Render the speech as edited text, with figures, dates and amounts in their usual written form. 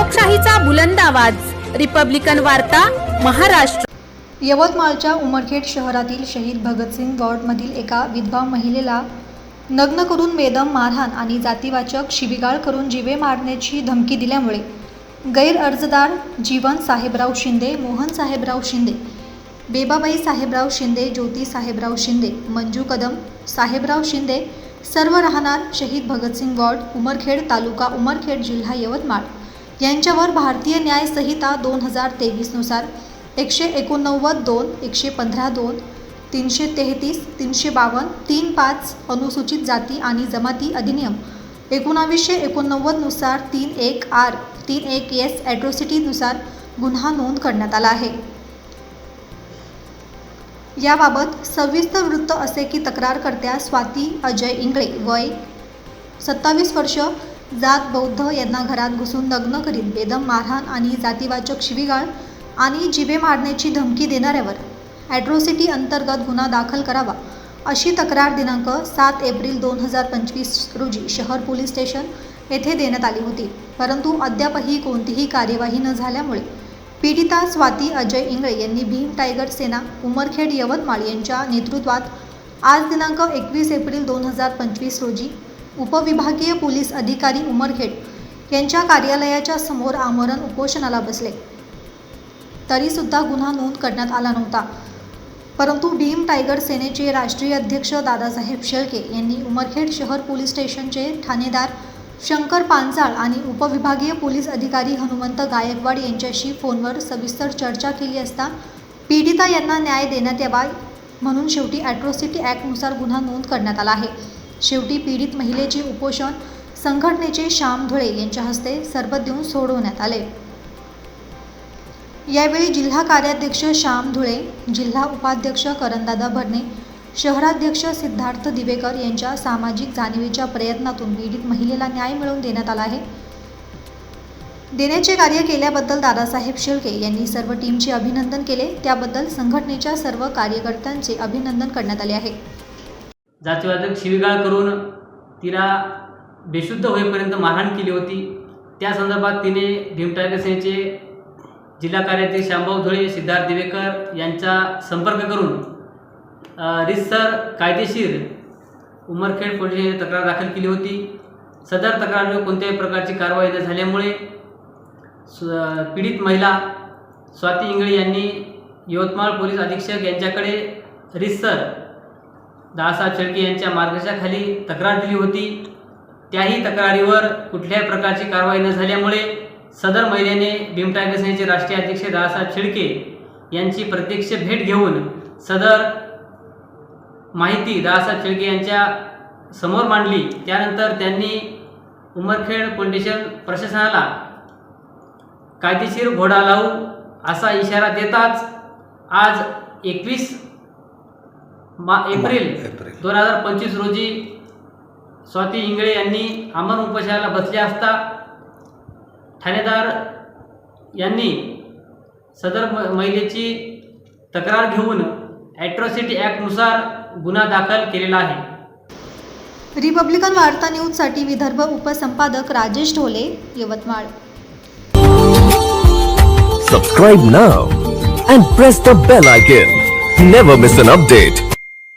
लोकशाहीचा बुलंद आवाज, रिपब्लिकन वार्ता, महाराष्ट्र। यवतमाळच्या उमरखेड शहरातील शहीद भगतसिंग वॉर्डमधील एका विधवा महिलेला नग्न करून बेदम मारहाण आणि जातीवाचक शिवीगाळ करून जीवे मारण्याची धमकी दिल्यामुळे गैर अर्जदार जीवन साहेबराव शिंदे, मोहन साहेबराव शिंदे, बेबाबाई साहेबराव शिंदे, ज्योती साहेबराव शिंदे, मंजू कदम साहेबराव शिंदे सर्व राहणार शहीद भगतसिंग वॉर्ड, उमरखेड, तालुका उमरखेड, जिल्हा यवतमाळ यांच्यावर भारतीय न्याय संहिता 2023 नुसार 189(2), 115(2), 333, 352, 35 अनुसूचित जाती आणि जमाती अधिनियम 1989 नुसार 31R, 31S ॲट्रॉसिटी नुसार गुन्हा नोंद करण्यात आला आहे। याबाबत सविस्तर वृत्त असे की तक्रारकर्त्या स्वाती अजय इंगळे वय 27 वर्ष, जात बौद्ध यांना घरात घुसून नग्न करीत बेदम मारहाण आणि जातीवाचक शिवीगाळ आणि जीवे मारण्याची धमकी देणाऱ्यावर ॲट्रॉसिटी अंतर्गत गुन्हा दाखल करावा अशी तक्रार दिनांक 7 एप्रिल 2025 रोजी शहर पोलीस स्टेशन येथे देण्यात आली होती। परंतु अद्यापही कोणतीही कार्यवाही न झाल्यामुळे पीडिता स्वाती अजय इंगळे यांनी भीम टायगर सेना उमरखेड यवतमाळ यांच्या नेतृत्वात आज दिनांक 21 एप्रिल 2025 रोजी उपविभागीय पोलीस अधिकारी उमरखेड यांच्या कार्यालयाच्या समोर आमरण उपोषणाला बसले। तरीसुद्धा गुन्हा नोंद करण्यात आला नव्हता। परंतु भीम टायगर सेनेचे राष्ट्रीय अध्यक्ष दादासाहेब शेळके यांनी उमरखेड शहर पोलीस स्टेशनचे ठाणेदार शंकर पांचाळ आणि उपविभागीय पोलीस अधिकारी हनुमंत गायकवाड यांच्याशी फोनवर सविस्तर चर्चा केली असता पीडिता यांना न्याय देण्यात यावा म्हणून शेवटी ॲट्रॉसिटी ॲक्टनुसार गुन्हा नोंद करण्यात आला आहे। शेवटी पीडित महिलेचे उपोषण संघटनेचे श्याम धुळे यांच्या हस्ते सरबत देऊन सोडवण्यात आले। यावेळी जिल्हा कार्याध्यक्ष श्याम धुळे, जिल्हा उपाध्यक्ष करणदादा भरणे, शहराध्यक्ष सिद्धार्थ दिवेकर यांच्या सामाजिक जाणीवेच्या प्रयत्नातून पीडित महिलेला न्याय मिळवून देण्यात आला आहे। देण्याचे कार्य केल्याबद्दल दादासाहेब शेळके यांनी सर्व टीमचे अभिनंदन केले। त्याबद्दल संघटनेच्या सर्व कार्यकर्त्यांचे अभिनंदन करण्यात आले आहे। जातीवाचक शिवीगाळ करून तिला बेशुद्ध होईपर्यंत मारहाण केली होती। त्या संदर्भात तिने भीम टायगर सेनेचे जिल्हा कार्याध्यक्ष श्यामभाऊ धुळे, सिद्धार्थ दिवेकर यांचा संपर्क करून रितसर कायदेशीर उमरखेड पोलिसांनी तक्रार दाखल केली होती। सदर तक्रारीवर कोणत्याही प्रकारची कारवाई न झाल्यामुळे पीडित महिला स्वाती इंगळे यांनी यवतमाळ पोलीस अधीक्षक यांच्याकडे रितसर दादासाहेब शेळके यांच्या मार्गदर्शनाखाली तक्रार दिली होती। त्याही तक्रारीवर कुठल्याही प्रकारची कारवाई न झाल्यामुळे सदर महिलेने भीम टायगर सेनेचे राष्ट्रीय अध्यक्ष दादासाहेब शेळके यांची प्रत्यक्ष भेट घेऊन सदर माहिती दादासाहेब शेळके यांच्या समोर मांडली। त्यानंतर त्यांनी उमरखेड पोलीस स्टेशन प्रशासनाला कायदेशीर घोडा लावू असा इशारा देताच आज 21 एप्रिल 2025 रोजी स्वाती इंगळे यांनी आमरण उपोषणाला बसले असता ठाणेदार यांनी सदर महिलेची तक्रार घेऊन ॲट्रॉसिटी ॲक्टनुसार गुन्हा दाखल केलेला आहे। रिपब्लिकन वार्ता न्यूजसाठी Vidarbha उपसंपादक Rajesh Dhole, Yavatmal. Subscribe now and press the bell icon. Never miss an update.